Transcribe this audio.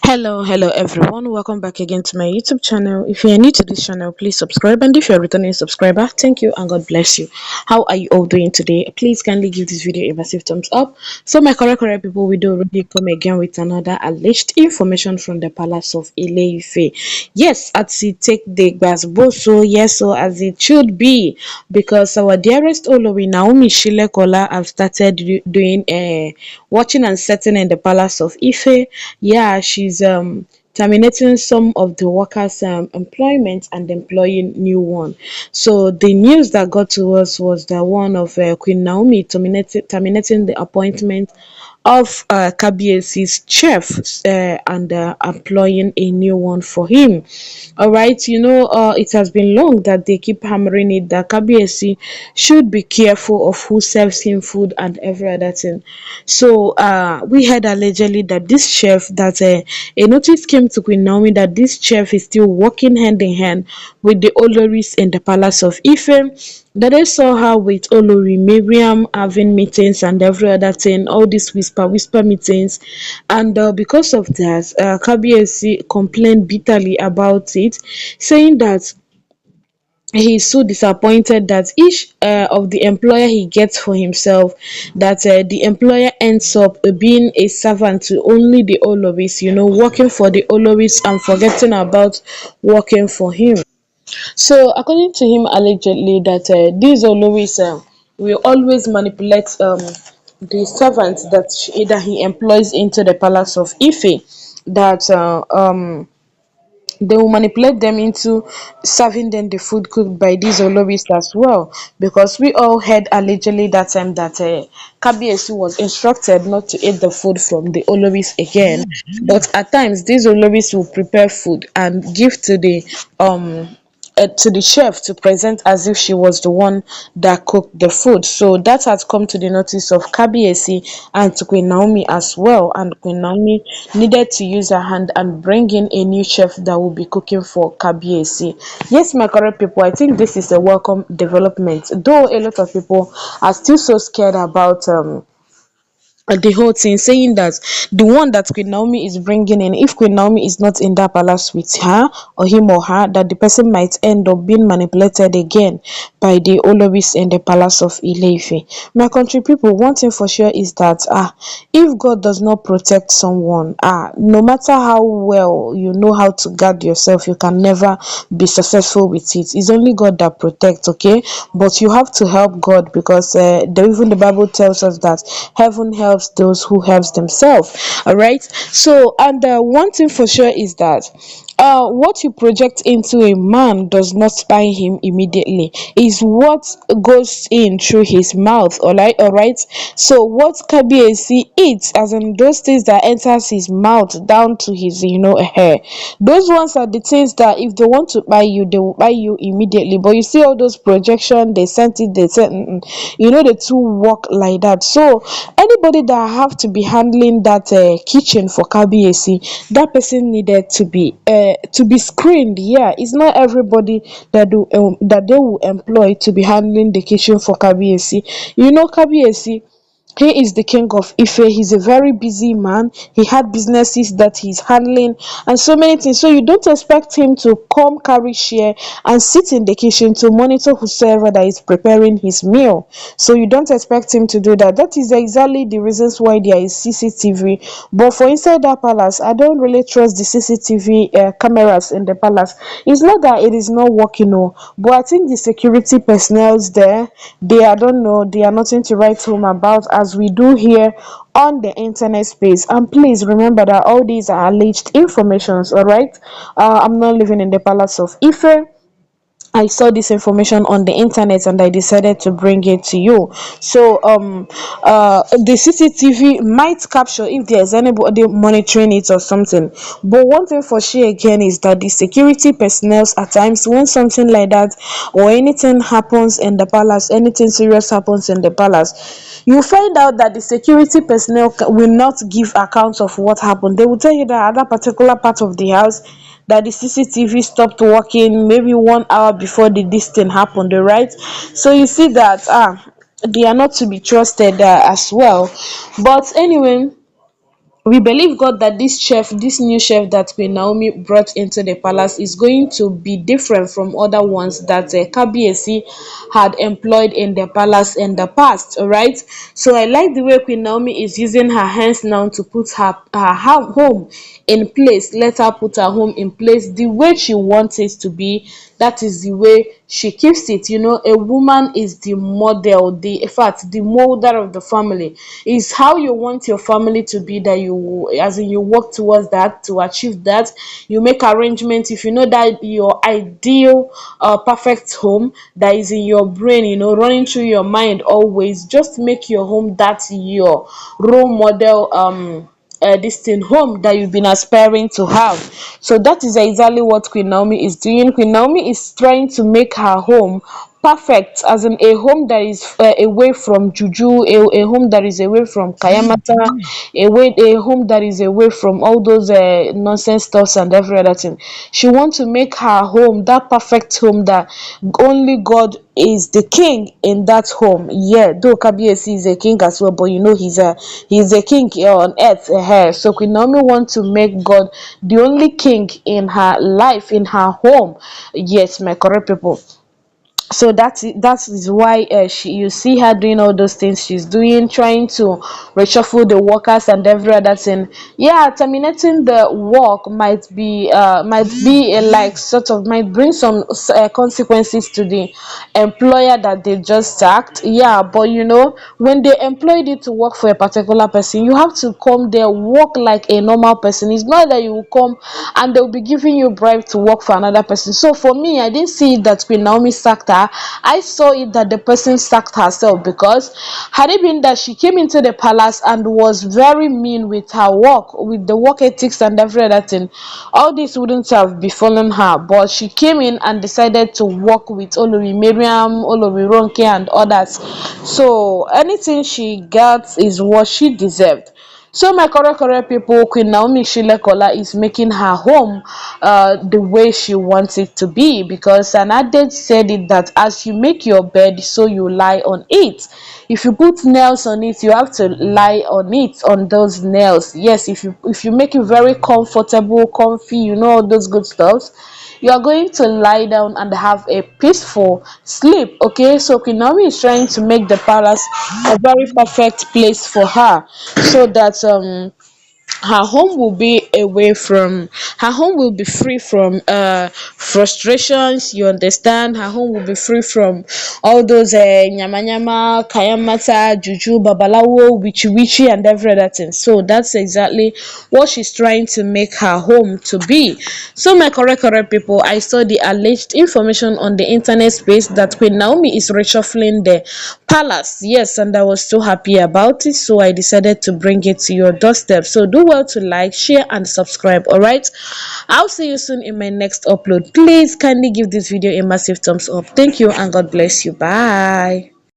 Hello everyone. Welcome back again to my YouTube channel. If you are new to this channel, please subscribe, and if you're a returning subscriber, thank you and God bless you. How are you all doing today? Please kindly give this video a massive thumbs up. So my correct people, we do already come again with another alleged information from the palace of Ile-Ife. Yes, as it take the so yes, so as it should be, because our dearest olori Naomi Shilekunola have started doing watching and setting in the palace of Ife. Yeah, she's terminating some of the workers' employment and employing new one. So the news that got to us was the one of Queen Naomi terminating the appointment of Kabiesi's chef and employing a new one for him. All right, it has been long that they keep hammering it that Kabiesi should be careful of who serves him food and every other thing. So we heard allegedly that this chef, that a notice came to Queen Naomi that this chef is still working hand in hand with the Oloris in the palace of Ife, that they saw her with Olori Mariam having meetings and every other thing, all these whisper meetings. And because of that, Kabiesi complained bitterly about it, saying that he is so disappointed that each of the employer he gets for himself, that the employer ends up being a servant to only the Oloris, working for the Oloris and forgetting about working for him. So, according to him, allegedly, that these Oloris will always manipulate the servants that he employs into the palace of Ife, that they will manipulate them into serving them the food cooked by these Oloris as well. Because we all heard allegedly that time that Kabiesi was instructed not to eat the food from the Oloris again. But at times, these Oloris will prepare food and give to the chef to present as if she was the one that cooked the food. So that has come to the notice of Kabiesi and to Queen Naomi as well. And Queen Naomi needed to use her hand and bring in a new chef that will be cooking for Kabiesi. Yes, my correct people, I think this is a welcome development. Though a lot of people are still so scared about the whole thing, saying that the one that Queen Naomi is bringing in, if Queen Naomi is not in that palace with her or him or her, that the person might end up being manipulated again by the Oloris in the palace of Ile-Ife. My country people, one thing for sure is that if God does not protect someone, no matter how well you know how to guard yourself, you can never be successful with it. It's only God that protects, okay? But you have to help God, because even the Bible tells us that heaven helps those who helps themselves. All right. So, and one thing for sure is that what you project into a man does not spy him immediately. Is what goes in through his mouth. All right. So what Kabiesi eats, as in those things that enters his mouth down to his hair, those ones are the things that if they want to buy you, they will buy you immediately. But you see all those projection, they sent it, they said, the two work like that. So anybody that have to be handling that kitchen for Kabiesi, that person needed to be screened. Yeah, it's not everybody that they will employ to be handling the kitchen for Kabiesi. Kabiesi, he is the king of Ife. He's a very busy man. He had businesses that he's handling and so many things. So you don't expect him to come carry share and sit in the kitchen to monitor whosoever that is preparing his meal. So you don't expect him to do that. That is exactly the reasons why there is CCTV. But for inside that palace, I don't really trust the CCTV cameras in the palace. It's not that it is not working, no, but I think the security personnel there, I don't know, they are nothing to write home about, as we do here on the internet space. And please remember that all these are alleged informations. All right. I'm not living in the palace of Ife. I saw this information on the internet and I decided to bring it to you. So the CCTV might capture if there's anybody monitoring it or something. But one thing for sure again is that the security personnel, at times when something like that or anything happens in the palace, anything serious happens in the palace, you find out that the security personnel will not give accounts of what happened. They will tell you that at that particular part of the house, that the CCTV stopped working maybe 1 hour before this thing happened, all right? So you see that they are not to be trusted as well. But anyway, we believe God that this new chef that Queen Naomi brought into the palace is going to be different from other ones that Kabiyesi had employed in the palace in the past. All right. So I like the way Queen Naomi is using her hands now to put her home in place. Let her put her home in place the way she wants it to be. That is the way she keeps it. You know, a woman is the model, the in fact the molder of the family. Is how you want your family to be, that you, as in, you work towards that to achieve that. You make arrangements. If you know that your ideal perfect home that is in your brain, you know, running through your mind always, just make your home that your role model this thing home that you've been aspiring to have. So that is exactly what Queen Naomi is doing. Queen Naomi is trying to make her home perfect, as in a home that is away from juju, a home that is away from kayamata, a home that is away from all those nonsense stuffs and every other thing. She wants to make her home that perfect home that only God is the king in that home. Yeah, though Kabiyesi is a king as well, but you know he's a king here on earth. So Queen Naomi wants to make God the only king in her life, in her home. Yes, my correct people. So that is why she you see her doing all those things she's doing, trying to reshuffle the workers and every other thing. Yeah, terminating the work might be a, like, sort of, might bring some consequences to the employer that they just sacked. Yeah, but you know, when they employed you to work for a particular person, you have to come there, work like a normal person. It's not that you will come and they'll be giving you bribe to work for another person. So for me, I didn't see it that Queen Naomi sacked her. I saw it that the person sacked herself, because had it been that she came into the palace and was very mean with her work, with the work ethics and every other thing, all this wouldn't have befallen her. But she came in and decided to work with Olori Mariam, Olori Ronke, and others. So anything she got is what she deserved. So my correct people, Queen Naomi Shilekunola is making her home the way she wants it to be, because an adage said it that as you make your bed, so you lie on it. If you put nails on it, you have to lie on it, on those nails. Yes, if you make it very comfortable, comfy, you know, all those good stuffs, you are going to lie down and have a peaceful sleep. Okay, so Queen Naomi is trying to make the palace a very perfect place for her, so that her home will be away from her home will be free from frustrations. You understand, her home will be free from all those nyama nyama, kayamata, juju, babalawo, witchy witchy, and every other thing. So that's exactly what she's trying to make her home to be. So my correct people, I saw the alleged information on the internet space that Queen Naomi is reshuffling the palace. Yes, and I was so happy about it, so I decided to bring it to your doorstep. So do well to like, share, and subscribe. All right, I'll see you soon in my next upload. Please kindly give this video a massive thumbs up. Thank you, and God bless you. Bye.